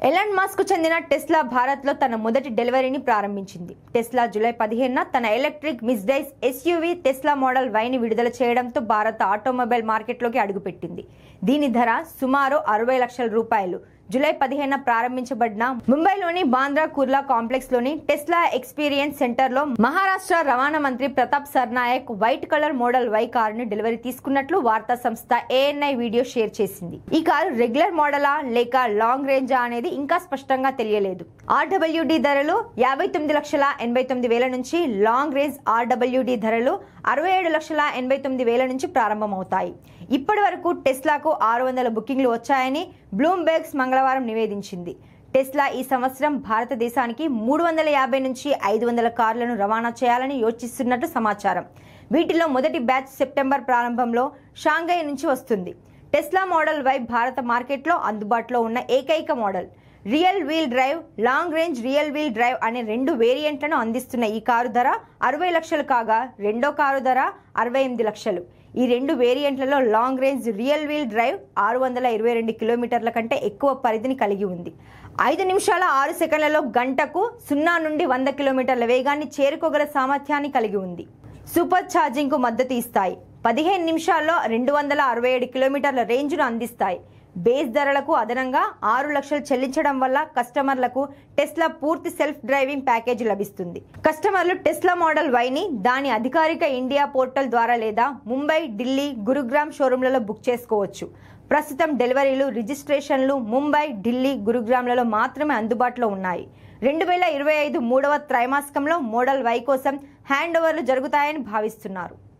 Elon Musk చెందిన Tesla భారత్లో తన మొదటి డెలివరీని ప్రారంభించింది. టెస్లా జూలై 15న తన ఎలక్ట్రిక్ మిడ్సైజ్ ఎస్యూవీ టెస్లా మోడల్ వైని విడుదల చేయడంతో భారత ఆటోమొబైల్ మార్కెట్లోకి అడుగుపెట్టింది. దీని ధర సుమారు 60 లక్షల రూపాయలు. జూలై 15న ప్రారంభించబడిన ముంబైలోని బాంద్రా కుర్లా కాంప్లెక్స్ లోని టెస్లా ఎక్స్పీరియన్స్ సెంటర్ లో మహారాష్ట్ర రవాణా మంత్రి Pratap Sarnaik white colour model Y కారుని డెలివరీ తీసుకున్నట్లు వార్తా సంస్థ ANI వీడియో షేర్ చేసింది. ఈ కారు రెగ్యులర్ మోడలా లేక లాంగ్ రేంజా అనేది ఇంకా స్పష్టంగా తెలియలేదు. RWD ధరలు 59,89,000 నుంచి, లాంగ్ రేంజ్ RWD ధరలు 67,89,000 నుంచి ప్రారంభమవుతాయి. ఇప్పటి వరకు టెస్లాకు 600 బుకింగ్లు వచ్చాయని బ్లూంబెర్గ్ మంగళవారం నివేదించింది. టెస్లా ఈ సంవత్సరం భారతదేశానికి 350 నుంచి 500 కార్లను రవాణా చేయాలని యోచిస్తున్నట్టు సమాచారం. వీటిలో మొదటి బ్యాచ్ సెప్టెంబర్ ప్రారంభంలో షాంఘై నుంచి వస్తుంది. టెస్లా మోడల్ వై భారత మార్కెట్లో అందుబాటులో ఉన్న ఏకైక model. Rear wheel drive, long range rear wheel drive అనే 2 వేరియంట్లను అందిస్తున్న ఈ కారు ధర 60 లక్షలు కాగా, రెండో కారు ధర 68 లక్షలు. ఈ 2 వేరియంట్లలో long range rear wheel drive 622 కిలోమీటర్ల కంటే ఎక్కువ పరిధిని కలిగి ఉంది. 5 నిమిషాల 6 సెకండ్లలో గంటకు 0 నుండి 100 కిలోమీటర్ల వేగాన్ని చేరుకోగల సామర్థ్యాన్ని కలిగి ఉంది. సూపర్ ఛార్జింగ్ కు మద్దతు ఇస్తాయి. 15 నిమిషాల్లో 267 కిలోమీటర్ల రేంజ్ను అందిస్తాయి. బేస్ ధరలకు అదనంగా 6 లక్షలు చెల్లించడం వల్ల కస్టమర్లకు టెస్లా పూర్తి సెల్ఫ్ డ్రైవింగ్ ప్యాకేజ్ లభిస్తుంది. కస్టమర్లు టెస్లా మోడల్ వైని దాని అధికారిక ఇండియా పోర్టల్ ద్వారా లేదా ముంబై, ఢిల్లీ, గురుగ్రామ్ షోరూంలలో బుక్ చేసుకోవచ్చు. ప్రస్తుతం డెలివరీలు, రిజిస్ట్రేషన్లు ముంబై, ఢిల్లీ, గురుగ్రామ్లలో మాత్రమే అందుబాటులో ఉన్నాయి. 2025 3వ త్రైమాసికంలో మోడల్ వై కోసం హ్యాండ్ ఓవర్లు జరుగుతాయని భావిస్తున్నారు.